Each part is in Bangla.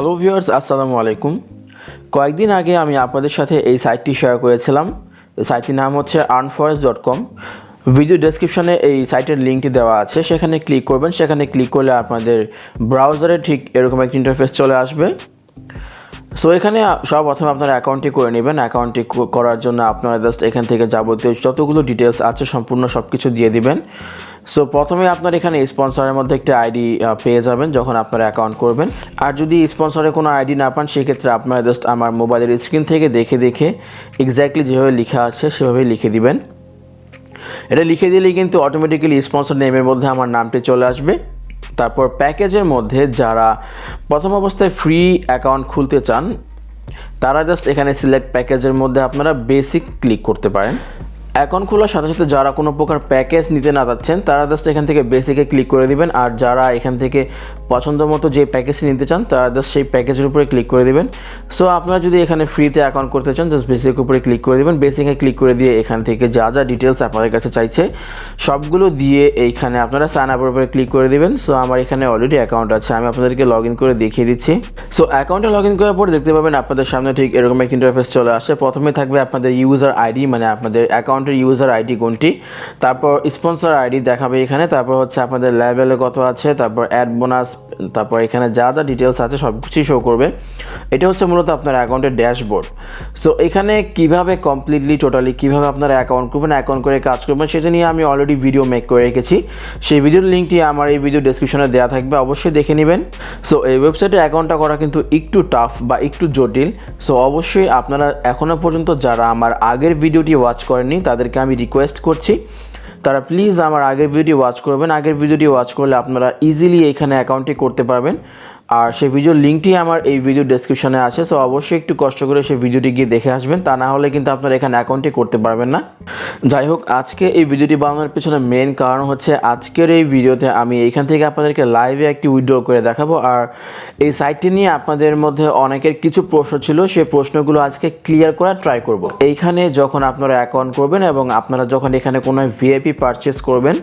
হ্যালো ভিউয়ার্স, আসসালামু আলাইকুম। কয়েকদিন আগে আমি আপনাদের সাথে এই সাইটটি শেয়ার করেছিলাম। সাইটটির নাম হচ্ছে earnforest.com। ভিডিও ডেসক্রিপশনে এই সাইটের লিঙ্কটি দেওয়া আছে, সেখানে ক্লিক করবেন। সেখানে ক্লিক করলে আপনাদের ব্রাউজারে ঠিক এরকম একটা ইন্টারফেস চলে আসবে। সো এখানে প্রথমে আপনার অ্যাকাউন্টটি করে নেবেন। অ্যাকাউন্টটি করার জন্য আপনারা জাস্ট এখান থেকে যাবতীয় যতগুলো ডিটেলস আছে সম্পূর্ণ সব কিছু দিয়ে দিবেন। সো প্রথমে আপনার এখানে স্পন্সরের মধ্যে একটা আইডি পেয়ে যাবেন যখন আপনারা অ্যাকাউন্ট করবেন। আর যদি স্পন্সরে কোনো আইডি না পান, সেক্ষেত্রে আপনারা জাস্ট আমার মোবাইলের স্ক্রিন থেকে দেখে এক্স্যাক্টলি যেভাবে লেখা আছে সেভাবেই লিখে দিবেন। এটা লিখে দিলেই কিন্তু অটোমেটিক্যালি স্পন্সর নেমের মধ্যে আমার নামটি চলে আসবে। তারপর প্যাকেজের মধ্যে যারা প্রথম অবস্থায় ফ্রি অ্যাকাউন্ট খুলতে চান, তারা জাস্ট এখানে সিলেক্ট প্যাকেজের মধ্যে আপনারা বেসিক ক্লিক করতে পারেন। অ্যাকাউন্ট খোলার সাথে সাথে যারা কোনো প্রকার প্যাকেজ নিতে না চাচ্ছেন, তারা জাস্ট এখান থেকে বেসিকে ক্লিক করে দিবেন। আর যারা এখান থেকে পছন্দ মতো যে প্যাকেজটি নিতে চান, তারা জাস্ট সেই প্যাকেজের উপরে ক্লিক করে দিবেন। সো আপনারা যদি এখানে ফ্রিতে অ্যাকাউন্ট করতে চান, জাস্ট বেসিকের উপরে ক্লিক করে দিবেন। বেসিকে ক্লিক করে দিয়ে এখান থেকে যা যা ডিটেলস আপনাদের কাছে চাইছে সবগুলো দিয়ে এইখানে আপনারা সাইন আপের উপরে ক্লিক করে দিবেন। সো আমার এখানে অলরেডি অ্যাকাউন্ট আছে, আমি আপনাদেরকে লগ ইন করে দেখিয়ে দিচ্ছি। সো অ্যাকাউন্টে লগ ইন করার পর দেখতে পাবেন আপনাদের সামনে ঠিক এরকম একটা ইন্টারফেস চলে আসে। প্রথমে থাকবে আপনাদের ইউজার আইডি, মানে আপনাদের অ্যাকাউন্টের ইউজার আইডি কোনটি, তারপর স্পন্সর আইডি দেখাবে এখানে, তারপর হচ্ছে আপনাদের লেভেলে কত আছে, তারপর অ্যাড বোনাস, তারপর এখানে যা যা ডিটেলস আছে সব কিছুই শো করবে। এটা হচ্ছে মূলত আপনার অ্যাকাউন্টের ড্যাশবোর্ড। সো এখানে কিভাবে কমপ্লিটলি টোটালি কীভাবে আপনারা অ্যাকাউন্ট করবেন, অ্যাকাউন্ট করে কাজ করবেন, সেটা নিয়ে আমি অলরেডি ভিডিও মেক করে রেখেছি। সেই ভিডিওর লিঙ্কটি আমার এই ভিডিও ডেসক্রিপশনে দেওয়া থাকবে, অবশ্যই দেখে নেবেন। সো এই ওয়েবসাইটে অ্যাকাউন্টটা করা কিন্তু একটু টাফ বা একটু জটিল। সো অবশ্যই আপনারা এখনও পর্যন্ত যারা আমার আগের ভিডিওটি ওয়াচ করেননি, তাদেরকে আমি রিকোয়েস্ট করছি তারা প্লিজ আমার আগের ভিডিও ওয়াচ করবেন। আগের ভিডিওটি ওয়াচ করলে আপনারা ইজিলি এখানে অ্যাকাউন্টটি করতে পারবেন। আর সেই ভিডিওর লিঙ্কটি আমার এই ভিডিও ডেসক্রিপশনে আছে। সো অবশ্যই একটু কষ্ট করে সেই ভিডিওটি গিয়ে দেখে আসবেন, তা না হলে কিন্তু আপনারা এখানে অ্যাকাউন্টটি করতে পারবেন না। যাই হোক, আজকে এই ভিডিওটি বানানোর পেছনে মেন কারণ হচ্ছে আজকের এই ভিডিওতে আমি এইখান থেকে আপনাদেরকে লাইভে একটি উইথড্র করে দেখাবো। আর এই সাইটটি নিয়ে আপনাদের মধ্যে অনেকের কিছু প্রশ্ন ছিল, সেই প্রশ্নগুলো আজকে ক্লিয়ার করার ট্রাই করব। এইখানে যখন আপনারা অ্যাকাউন্ট করবেন এবং আপনারা যখন এখানে কোনো ভিআইপি পারচেস করবেন,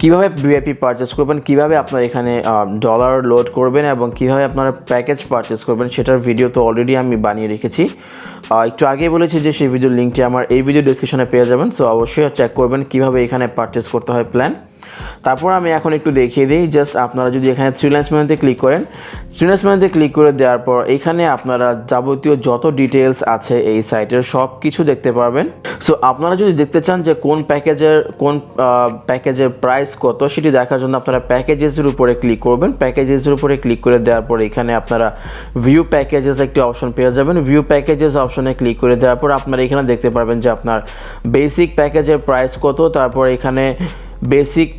কীভাবে ভিআইপি পারচেস করবেন, কীভাবে আপনারা এখানে ডলার লোড করবেন এবং কীভাবে আপনারা প্যাকেজ পারচেস করবেন, সেটার ভিডিও তো অলরেডি আমি বানিয়ে রেখেছি। একটু আগেই বলেছি যে সেই ভিডিওর লিঙ্কটি আমার এই ভিডিও ডেসক্রিপশনে পেয়ে যাবেন। সো অবশ্যই চেক করবেন কীভাবে এখানে পারচেস করতে হয় প্ল্যান। তারপর আমি এখন একটু দেখিয়ে দিই। জাস্ট আপনারা যদি এখানে ফ্রিল্যান্স মেনুতে ক্লিক করেন, ফ্রিল্যান্স মেনুতে ক্লিক করে দেওয়ার পর এখানে আপনারা যাবতীয় যত ডিটেলস আছে এই সাইটের সব কিছু দেখতে পারবেন। সো আপনারা যদি দেখতে চান যে কোন প্যাকেজের প্রাইস কত, সেটি দেখার জন্য আপনারা প্যাকেজেসের উপরে ক্লিক করবেন। প্যাকেজেসের উপরে ক্লিক করে দেওয়ার পর এখানে আপনারা ভিউ প্যাকেজেস একটি অপশন পেয়ে যাবেন। ভিউ প্যাকেজেস অপশনে ক্লিক করে দেওয়ার পর আপনারা এখানে দেখতে পারবেন যে আপনার বেসিক প্যাকেজের প্রাইস কত, তারপর এখানে বেসিক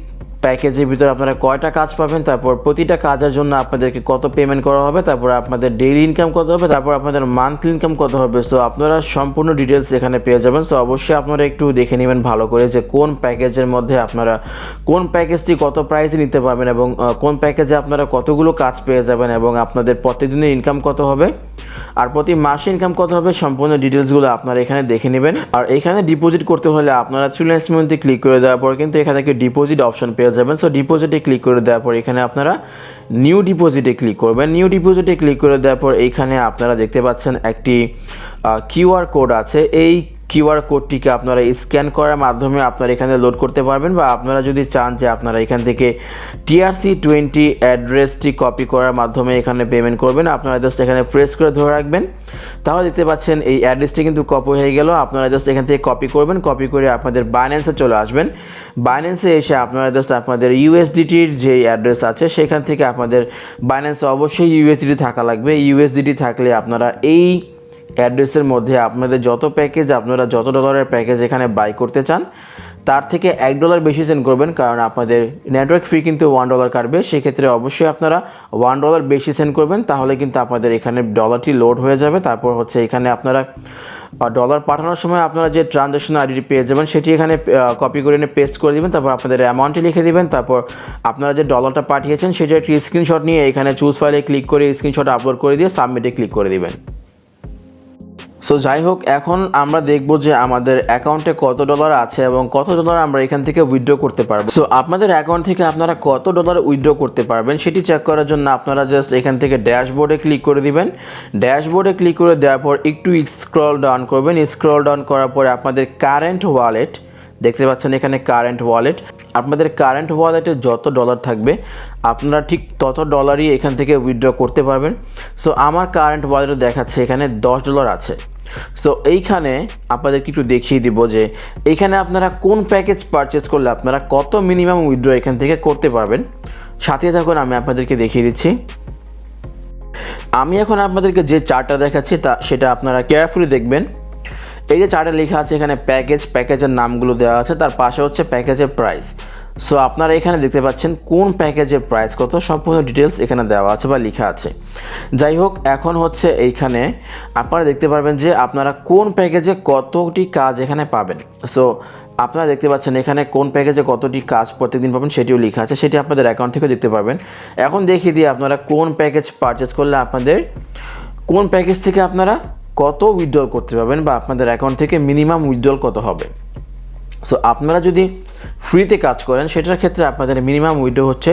প্যাকেজের ভিতরে আপনারা কয়টা কাজ পাবেন, তারপর প্রতিটা কাজের জন্য আপনাদেরকে কত পেমেন্ট করা হবে, তারপর আপনাদের ডেইলি ইনকাম কত হবে, তারপর আপনাদের মান্থলি ইনকাম কত হবে। সো আপনারা সম্পূর্ণ ডিটেলস এখানে পেয়ে যাবেন। সো অবশ্যই আপনারা একটু দেখে নেবেন ভালো করে যে কোন প্যাকেজের মধ্যে আপনারা কোন প্যাকেজটি কত প্রাইসে নিতে পারবেন এবং কোন প্যাকেজে আপনারা কতগুলো কাজ পেয়ে যাবেন এবং আপনাদের প্রতিদিনের ইনকাম কত হবে আর প্রতি মাসে ইনকাম কত হবে, সম্পূর্ণ ডিটেলসগুলো আপনারা এখানে দেখে নেবেন। আর এখানে ডিপোজিট করতে হলে আপনারা ফ্রিল্যান্স মেনুতে ক্লিক করে দেওয়ার পর কিন্তু এখানে থেকে ডিপোজিট অপশন পেয়ে যাবেন। সো ডিপোজিটে ক্লিক করে দেওয়ার পর এখানে আপনারা নিউ ডিপোজিটে ক্লিক করবেন। নিউ ডিপোজিটে ক্লিক করে দেওয়ার পর এইখানে আপনারা দেখতে পাচ্ছেন একটি কিউআর কোড আছে। এই কিউআর কোডটিকে আপনারা স্ক্যান করার মাধ্যমে আপনারা এখানে লোড করতে পারবেন, বা আপনারা যদি চান যে আপনারা এখান থেকে TRC20 অ্যাড্রেসটি কপি করার মাধ্যমে এখানে পেমেন্ট করবেন, আপনারা জাস্ট এখানে প্রেস করে ধরে রাখবেন। তাহলে দেখতে পাচ্ছেন এই অ্যাড্রেসটি কিন্তু কপি হয়ে গেল। আপনারা জাস্ট এখান থেকে কপি করবেন, কপি করে আপনাদের বাইন্যান্সে চলে আসবেন। বাইন্যান্সে এসে আপনারা জাস্ট আপনাদের ইউএসডিটির যে অ্যাড্রেস আছে সেখান থেকে আপনাদের বাইন্যান্সে অবশ্যই ইউএসডিটি থাকা লাগবে। ইউএসডিটি থাকলে আপনারা এই অ্যাড্রেসের মধ্যে আপনাদের যত প্যাকেজ, আপনারা যত ডলারের প্যাকেজ এখানে বাই করতে চান, তার থেকে $1 বেশি সেন্ড করবেন, কারণ আপনাদের নেটওয়ার্ক ফি কিন্তু $1 কাটবে। সেক্ষেত্রে অবশ্যই আপনারা $1 বেশি সেন্ড করবেন, তাহলে কিন্তু আপনাদের এখানে ডলারটি লোড হয়ে যাবে। তারপর হচ্ছে এখানে আপনারা ডলার পাঠানোর সময় আপনারা যে ট্রানজ্যাকশন আইডি পেয়ে যাবেন সেটি এখানে কপি করে এনে পেস্ট করে দেবেন। তারপর আপনাদের অ্যামাউন্টটি লিখে দেবেন। তারপর আপনারা যে ডলারটা পাঠিয়েছেন সেটার একটি স্ক্রিনশট নিয়ে এখানে চুজ ফাইলে ক্লিক করে স্ক্রিনশট আপলোড করে দিয়ে সাবমিটে ক্লিক করে দেবেন। সো যাই হোক, এখন আমরা দেখব যে আমাদের অ্যাকাউন্টে কত ডলার আছে এবং কত ডলার আমরা এখান থেকে উইথড্র করতে পারবো। সো আপনাদের অ্যাকাউন্ট থেকে আপনারা কত ডলার উইথড্র করতে পারবেন সেটি চেক করার জন্য আপনারা জাস্ট এখান থেকে ড্যাশবোর্ডে ক্লিক করে দিবেন। ড্যাশবোর্ডে ক্লিক করে দেওয়ার পর একটু স্ক্রল ডাউন করবেন। স্ক্রল ডাউন করার পরে আপনাদের কারেন্ট ওয়ালেট দেখতে পাচ্ছেন, এখানে কারেন্ট ওয়ালেট, আপনাদের কারেন্ট ওয়ালেটে যত ডলার থাকবে আপনারা ঠিক তত ডলারই এখান থেকে উইথড্র করতে পারবেন। সো আমার কারেন্ট ওয়ালেটে দেখাচ্ছে এখানে $10 আছে। সো এইখানে আপনাদেরকে একটু দেখিয়ে দিব যে এইখানে আপনারা কোন প্যাকেজ পারচেস করলে আপনারা কত মিনিমাম উইথড্র এখান থেকে করতে পারবেন। সাথে থাকুন, আমি আপনাদেরকে দেখিয়ে দিচ্ছি। আমি এখন আপনাদেরকে যে চার্টটা দেখাচ্ছি সেটা আপনারা কেয়ারফুলি দেখবেন। এই যে চার্টে লেখা আছে এখানে প্যাকেজের নামগুলো দেওয়া আছে, তার পাশে হচ্ছে প্যাকেজের প্রাইস। সো আপনারা এখানে দেখতে পাচ্ছেন কোন প্যাকেজের প্রাইস কত, সম্পূর্ণ ডিটেলস এখানে দেওয়া আছে বা লেখা আছে। যাই হোক, এখন হচ্ছে এইখানে আপনারা দেখতে পারবেন যে আপনারা কোন প্যাকেজে কতটি কাজ এখানে পাবেন। সো আপনারা দেখতে পাচ্ছেন এখানে কোন প্যাকেজে কতটি কাজ প্রত্যেকদিন পাবেন সেটিও লেখা আছে, সেটি আপনাদের অ্যাকাউন্ট থেকে দেখতে পারবেন। এখন দেখিয়ে দিয়ে আপনারা কোন প্যাকেজ পারচেস করলে আপনাদের কোন প্যাকেজ থেকে আপনারা কত উইথড্রল করতে পারবেন বা আপনাদের অ্যাকাউন্ট থেকে মিনিমাম উইথড্রল কত হবে। সো আপনারা যদি ফ্রিতে কাজ করেন সেটার ক্ষেত্রে আপনাদের মিনিমাম উইথড্র হচ্ছে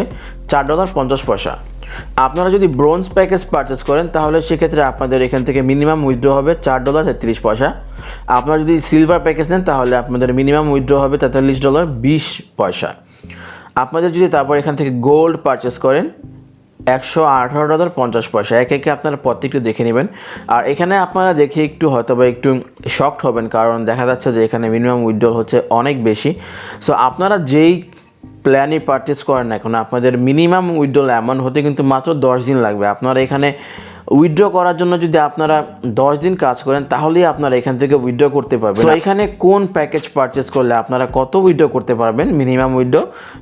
$4.50। আপনারা যদি ব্রোঞ্জ প্যাকেজ পারচেস করেন তাহলে সেক্ষেত্রে আপনাদের এখান থেকে মিনিমাম উইথড্র হবে $4.33। আপনারা যদি সিলভার প্যাকেজ নেন তাহলে আপনাদের মিনিমাম উইথড্র হবে $43.20। আপনাদের যদি তারপর এখান থেকে গোল্ড পারচেস করেন $118.50। একে একে আপনারা প্রত্যেকটি দেখে নেবেন। আর এখানে আপনারা দেখে একটু হয়তো বা একটু শকড হবেন, কারণ দেখা যাচ্ছে যে এখানে মিনিমাম উইথড্রল হচ্ছে অনেক বেশি। সো আপনারা যেই প্ল্যানই পারচেস করেন না এখন আপনাদের মিনিমাম উইথড্রল অ্যামাউন্ট হতে কিন্তু মাত্র 10 দিন লাগবে। আপনারা এখানে উইথড্র করার জন্য যদি আপনারা 10 দিন কাজ করেন তাহলেই আপনারা এখান থেকে উইথড্র করতে পারবেন। তো এখানে কোন প্যাকেজ পারচেস করলে আপনারা কত উইথড্র করতে পারবেন মিনিমাম উইথড্র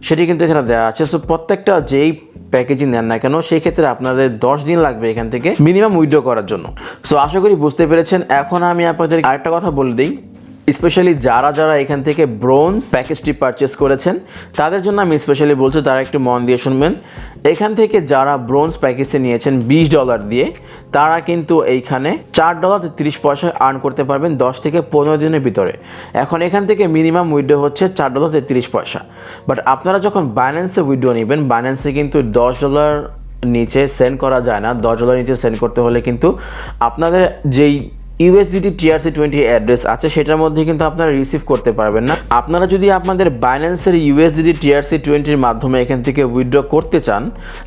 সেটি কিন্তু এখানে দেওয়া আছে। সো প্রত্যেকটা যেই প্যাকেজই নেন না কেন সেই ক্ষেত্রে আপনাদের 10 দিন লাগবে এখান থেকে মিনিমাম উইথড্র করার জন্য। সো আশা করি বুঝতে পেরেছেন। এখন আমি আপনাদের আরেকটা কথা বলে দিই, স্পেশালি যারা এখান থেকে ব্রোঞ্জ প্যাকেজটি পারচেস করেছেন তাদের জন্য আমি স্পেশালি বলছি, তারা একটু মন দিয়ে শুনবেন। এখান থেকে যারা ব্রোঞ্জ প্যাকেজে নিয়েছেন $20 দিয়ে, তারা কিন্তু এইখানে $4.30 আর্ন করতে পারবেন 10 থেকে 15 দিনের ভিতরে। এখন এখান থেকে মিনিমাম উইথড্র হচ্ছে $4.33। বাট আপনারা যখন বাইন্যান্সে উইথড্র নেবেন, বাইন্যান্সে কিন্তু $10 নিচে সেন্ড করা যায় না। $10 নিচে সেন্ড করতে হলে কিন্তু আপনাদের যেই USDT TRC20 অ্যাড্রেস আছে সেটার মধ্যে কিন্তু আপনারা রিসিভ করতে পারবেন না। আপনারা যদি আপনাদের বাইন্যান্সের USDT TRC20 মাধ্যমে এখান থেকে উইথড্র করতে চান,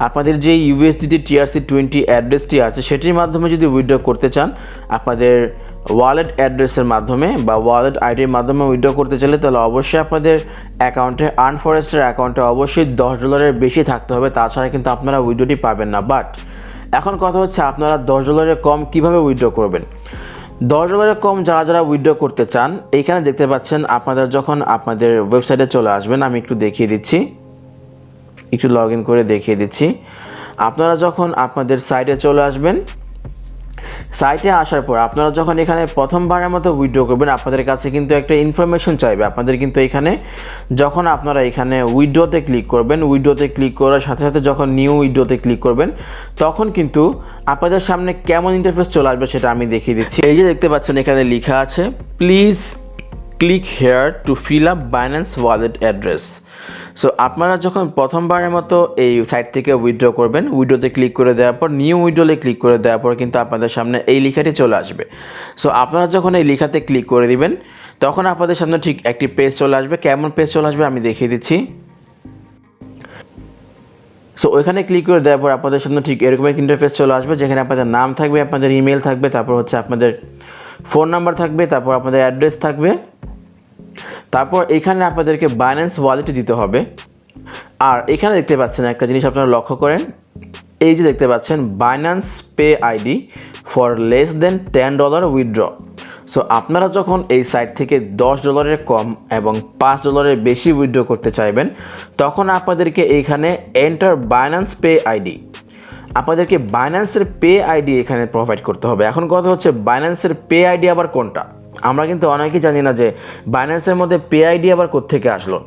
আপনাদের যে USDT TRC20 অ্যাড্রেসটি আছে সেটির মাধ্যমে যদি উইথড্র করতে চান, আপনাদের ওয়ালেট অ্যাড্রেসের মাধ্যমে বা ওয়ালেট আইডির মাধ্যমে উইথড্র করতে চাইলে তাহলে অবশ্যই আপনাদের অ্যাকাউন্টে আনফরেস্টের অ্যাকাউন্টে অবশ্যই $10 বেশি থাকতে হবে, তাছাড়া কিন্তু আপনারা উইথড্রটি পাবেন না। বাট এখন কথা হচ্ছে আপনারা $10 কম কিভাবে উইথড্র করবেন। $10 কম যারা উইথড্র করতে চান, এইখানে দেখতে পাচ্ছেন আপনাদের যখন আপনাদের ওয়েবসাইটে চলে আসবেন, আমি একটু দেখিয়ে দিচ্ছি, একটু লগ ইন করে দেখিয়ে দিচ্ছি। আপনারা যখন আপনাদের সাইটে চলে আসবেন, সাইটে আসার পর আপনারা যখন এখানে প্রথমবারের মতো উইথড্র করবেন আপনাদের কাছে কিন্তু একটা ইনফরমেশন চাইবে। আপনাদের কিন্তু এখানে যখন আপনারা এখানে উইথড্রতে ক্লিক করবেন, উইথড্রতে ক্লিক করার সাথে সাথে যখন নিউ উইথড্রতে ক্লিক করবেন তখন কিন্তু আপনাদের সামনে কেমন ইন্টারফেস চলে আসবে সেটা আমি দেখিয়ে দিচ্ছি। এই যে দেখতে পাচ্ছেন এখানে লেখা আছে please click here two fill up Binance wallet address. So আপনারা যখন প্রথমবারের মতো এই সাইট থেকে উইথড্র করবেন, উইথড্রতে ক্লিক করে দেওয়ার পর নিউ উইথড্রলে ক্লিক করে দেওয়ার পর কিন্তু আপনাদের সামনে এই লেখাটি চলে আসবে। সো আপনারা যখন এই লেখাতে ক্লিক করে দিবেন তখন আপনাদের সামনে ঠিক একটি পেজ চলে আসবে। কেমন পেজ চলে আসবে আমি দেখিয়ে দিচ্ছি। সো ওইখানে ক্লিক করে দেওয়ার পর আপনাদের সামনে ঠিক এরকম এক ইন্টারফেস চলে আসবে, যেখানে আপনাদের নাম থাকবে, আপনাদের ইমেল থাকবে, তারপর হচ্ছে আপনাদের ফোন নাম্বার থাকবে, তারপর আপনাদের অ্যাড্রেস থাকবে। তারপর এখানে আপনাদেরকে বাইন্যান্স ওয়ালেটে দিতে হবে। আর এখানে দেখতে পাচ্ছেন একটা জিনিস আপনারা লক্ষ্য করেন, এই যে দেখতে পাচ্ছেন Binance pay ID for less than $10 withdraw. So আপনারা যখন এই সাইট থেকে $10 কম এবং $5 বেশি উইথড্র করতে চাইবেন তখন আপনাদেরকে এইখানে এন্টার বাইন্যান্স পে আইডি, আপনাদেরকে বাইন্যান্সের পে আইডি এখানে প্রোভাইড করতে হবে। এখন কথা হচ্ছে বাইন্যান্সের পে আইডি আবার কোনটা, আমরা কিন্তু অনেকেই জানি না যে বাইন্যান্সের মধ্যে পে আইডি আবার কোত্থেকে আসলো।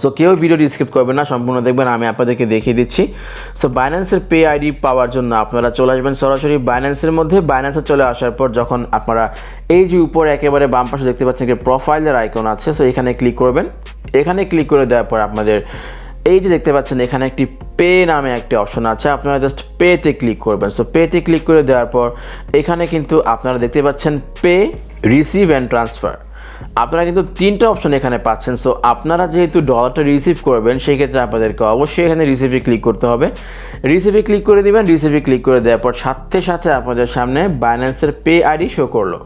সো কেউ ভিডিওটি স্কিপ করবেন না, সম্পূর্ণ দেখবেন, আমি আপনাদেরকে দেখিয়ে দিচ্ছি। সো বাইন্যান্সের পে আইডি পাওয়ার জন্য আপনারা চলে আসবেন সরাসরি বাইন্যান্সের মধ্যে। বাইন্যান্সে চলে আসার পর যখন আপনারা এই যে উপরে একেবারে বাম পাশে দেখতে পাচ্ছেন যে প্রোফাইলের আইকন আছে, সো এখানে ক্লিক করবেন। এখানে ক্লিক করে দেওয়ার পর আপনাদের এই যে দেখতে পাচ্ছেন এখানে একটি পে নামে একটি অপশন আছে, আপনারা জাস্ট পেতে ক্লিক করবেন। সো পেতে ক্লিক করে দেওয়ার পর এখানে কিন্তু আপনারা দেখতে পাচ্ছেন পে, রিসিভ অ্যান্ড ট্রান্সফার। আপনারা কিন্তু 3টা অপশন এখানে পাচ্ছেন। সো আপনারা যেহেতু ডলারটা রিসিভ করবেন সেই ক্ষেত্রে আপনাদেরকে অবশ্যই এখানে রিসিভে ক্লিক করতে হবে। রিসিভে ক্লিক করে দিবেন। রিসিভে ক্লিক করে দেওয়ার পর সাথে সাথে আপনাদের সামনে বাইন্যান্সের পে আইডি শো করলো।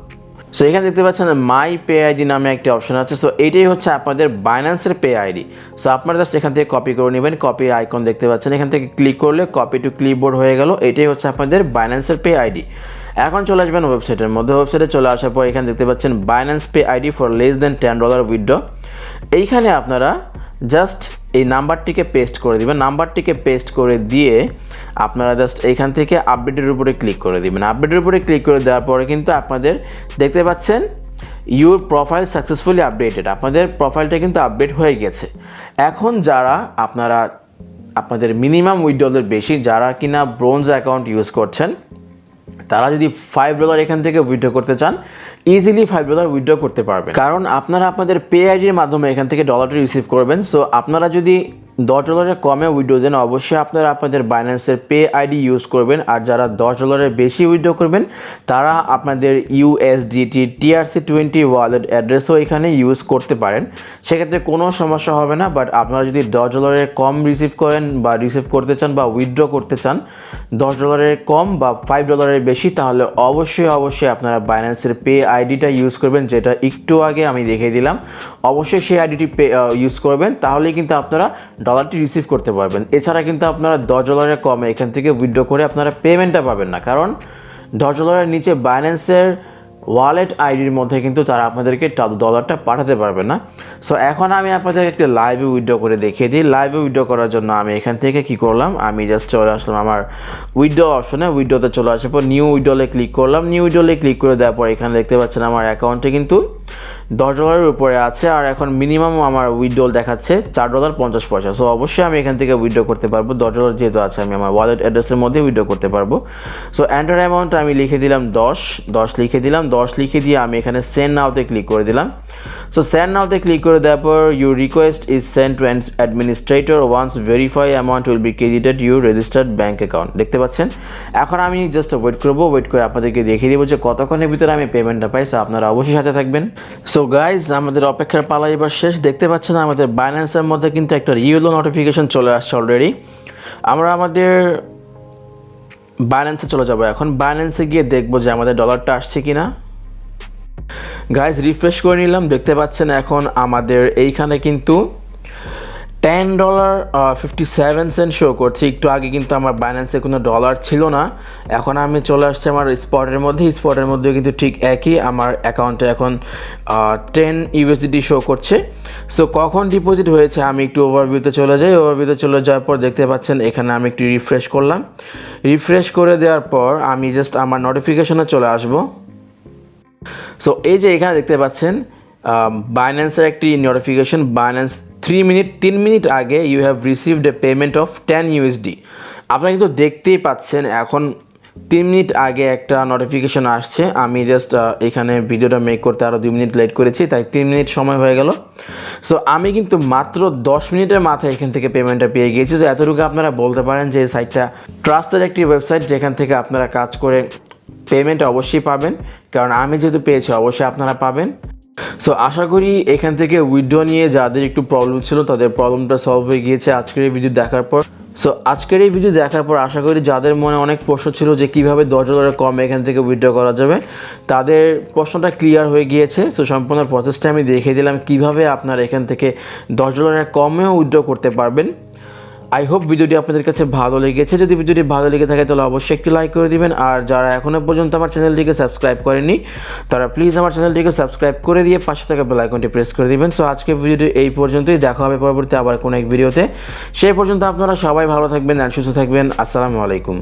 সো এখানে দেখতে পাচ্ছেন মাই পে আইডি নামে একটা অপশন আছে। সো এইটাই হচ্ছে আপনাদের বাইন্যান্সের পে আইডি। সো আপনারা জাস্ট এখান থেকে কপি করে নেবেন। কপি আইকন দেখতে পাচ্ছেন, এখান থেকে ক্লিক করলে কপি টু ক্লিপবোর্ড হয়ে গেল। এটাই হচ্ছে আপনাদের বাইন্যান্সের পে আইডি। এখন চলে আসবেন ওয়েবসাইটের মধ্যে। ওয়েবসাইটে চলে আসার পর এখানে দেখতে পাচ্ছেন Binance pay ID for less than $10 withdraw. এইখানে আপনারা জাস্ট এই নাম্বারটিকে পেস্ট করে দিবেন। নাম্বারটিকে পেস্ট করে দিয়ে আপনারা জাস্ট এইখান থেকে আপডেটের উপরে ক্লিক করে দিবেন। আপডেটের উপরে ক্লিক করে দেওয়ার পরে কিন্তু আপনাদের দেখতে পাচ্ছেন ইউর প্রোফাইল সাকসেসফুলি আপডেটেড, আপনাদের প্রোফাইলটা কিন্তু আপডেট হয়ে গেছে। এখন যারা আপনাদের মিনিমাম উইথড্রলের বেশি, যারা কিনা ব্রোঞ্জ অ্যাকাউন্ট ইউজ করছেন, তারা যদি $5 এখান থেকে উইথড্র করতে চান, ইজিলি $5 উইথড্র করতে পারবেন, কারণ আপনারা আপনাদের পে আইডির মাধ্যমে এখান থেকে ডলারটি রিসিভ করবেন। সো আপনারা যদি $10 কমে উইথড্র দেন, অবশ্যই আপনারা আপনাদের বাইন্যান্সের পে আইডি ইউজ করবেন। আর যারা $10 বেশি উইথড্র করবেন, তারা আপনাদের USDT TRC20 ওয়ালেট অ্যাড্রেসও এখানে ইউজ করতে পারেন, সেক্ষেত্রে কোনো সমস্যা হবে না। বাট আপনারা যদি $10 কম রিসিভ করেন বা রিসিভ করতে চান বা উইথড্র করতে চান $10 কম বা $5 বেশি, তাহলে অবশ্যই আপনারা বাইন্যান্সের পে আইডিটা ইউজ করবেন, যেটা একটু আগে আমি দেখিয়ে দিলাম। অবশ্যই সেই আইডিটি ইউজ করবেন, তাহলেই কিন্তু আপনারা ডলারটি রিসিভ করতে পারবেন। এছাড়া কিন্তু আপনারা $10 কমে এখান থেকে উইথড্র করে আপনারা পেমেন্টটা পাবেন না, কারণ $10 নিচে বাইন্যান্সের ওয়ালেট আইডির মধ্যে কিন্তু তারা আপনাদেরকে ডলারটা পাঠাতে পারবে না। সো এখন আমি আপনাদের একটা লাইভে উইথড্র করে দেখিয়ে দিই। লাইভে উইথড্র করার জন্য আমি এখান থেকে কি করলাম, আমি জাস্ট চলে আসলাম আমার উইথড্র অপশনে। উইথড্রতে চলে আসার পর নিউ উইথড্রলে ক্লিক করলাম। নিউ উইথড্রলে ক্লিক করে দেওয়ার পর এখানে দেখতে পাচ্ছেন আমার অ্যাকাউন্টে কিন্তু $10 উপরে আছে, আর এখন মিনিমাম আমার উইথড্রল দেখাচ্ছে $4.50। সো অবশ্যই আমি এখান থেকে উইথড্র করতে পারবো। $10 যেহেতু আছে, আমি আমার ওয়ালেট অ্যাড্রেসের মধ্যে উইথড্র করতে পারবো। সো এন্টার অ্যামাউন্ট আমি লিখে দিলাম 10 লিখে দিলাম। 10 লিখে দিয়ে আমি এখানে সেন্ড নাওতে ক্লিক করে দিলাম। সো সেন্ড নাওতে ক্লিক করে দেওয়ার পর your request is send to administrator, once verify amount will be credited your registered bank account. দেখতে পাচ্ছেন। এখন আমি জাস্ট ওয়েট করবো, ওয়েট করে আপনাদেরকে দেখিয়ে দেবো যে কতক্ষণের ভিতরে আমি পেমেন্টটা পাই। সো আপনারা অবশ্যই সাথে থাকবেন। সো গাইজ, আমাদের অপেক্ষার পালা এবার শেষ। দেখতে পাচ্ছেন আমাদের বাইন্যান্সের মধ্যে কিন্তু একটা ইয়েলো নোটিফিকেশন চলে আসছে অলরেডি। আমরা আমাদের বাইন্যান্সে চলে যাব। এখন বাইন্যান্সে গিয়ে দেখবো যে আমাদের ডলারটা আসছে কিনা। গাইজ, রিফ্রেশ করে নিলাম। দেখতে পাচ্ছেন এখন আমাদের এইখানে কিন্তু $10.57 শো করছে। একটু আগে কিন্তু আমার বাইন্যান্সে কোনো ডলার ছিল না। এখন আমি চলে আসছি আমার স্পটের মধ্যে। স্পটের মধ্যে কিন্তু ঠিক একই, আমার অ্যাকাউন্টে এখন 10 USDT শো করছে। সো কখন ডিপোজিট হয়েছে আমি একটু ওভারভিউতে চলে যাই। ওভারভিউতে চলে যাওয়ার পর দেখতে পাচ্ছেন এখানে আমি একটু রিফ্রেশ করলাম। রিফ্রেশ করে দেওয়ার পর আমি জাস্ট আমার নোটিফিকেশনে চলে আসবো। সো এই যে এখানে দেখতে পাচ্ছেন বাইন্যান্সের একটি নোটিফিকেশন, বাইন্যান্স 3 মিনিট আগে you have received a payment of 10 USD। আপনারা কিন্তু দেখতেই পাচ্ছেন এখন 3 মিনিট আগে একটা নোটিফিকেশন আসছে। আমি জাস্ট এখানে ভিডিওটা মেক করতে আরও 2 মিনিট লেট করেছি, তাই 3 মিনিট সময় হয়ে গেল। সো আমি কিন্তু মাত্র 10 মিনিটের মাথায় এখান থেকে পেমেন্টটা পেয়ে গিয়েছি। যে এতটুকু আপনারা বলতে পারেন যে এই সাইটটা ট্রাস্টেড একটি ওয়েবসাইট, যেখান থেকে আপনারা কাজ করে পেমেন্ট অবশ্যই পাবেন, কারণ আমি যেহেতু পেয়েছি অবশ্যই আপনারা পাবেন। সো আশা করি এখান থেকে উইথড্র নিয়ে যাদের একটু প্রবলেম ছিল তাদের প্রবলেমটা সলভ হয়ে গিয়েছে আজকের এই ভিডিও দেখার পর। সো আজকের এই ভিডিও দেখার পর আশা করি যাদের মনে অনেক প্রশ্ন ছিল যে কীভাবে $10 কম এখান থেকে উইথড্র করা যাবে, তাদের প্রশ্নটা ক্লিয়ার হয়ে গিয়েছে। সো সম্পূর্ণ প্রসেসটা আমি দেখিয়ে দিলাম কীভাবে আপনারা এখান থেকে $10 কমেও উইথড্র করতে পারবেন। আই হোপ ভিডিওটি আপনাদের কাছে ভালো লেগেছে। যদি ভিডিওটি ভালো লেগে থাকে তাহলে অবশ্যই একটি লাইক করে দিবেন। আর যারা এখনও পর্যন্ত আমার চ্যানেলটিকে সাবস্ক্রাইব করেনি তারা প্লিজ আমার চ্যানেলটিকে সাবস্ক্রাইব করে দিয়ে পাশে থাকা বেল আইকনটি প্রেস করে দিবেন। সো আজকের ভিডিওটি এই পর্যন্তই, দেখা হবে পরবর্তী আবার কোনো এক ভিডিওতে। সেই পর্যন্ত আপনারা সবাই ভালো থাকবেন আর সুস্থ থাকবেন। আসসালামু আলাইকুম।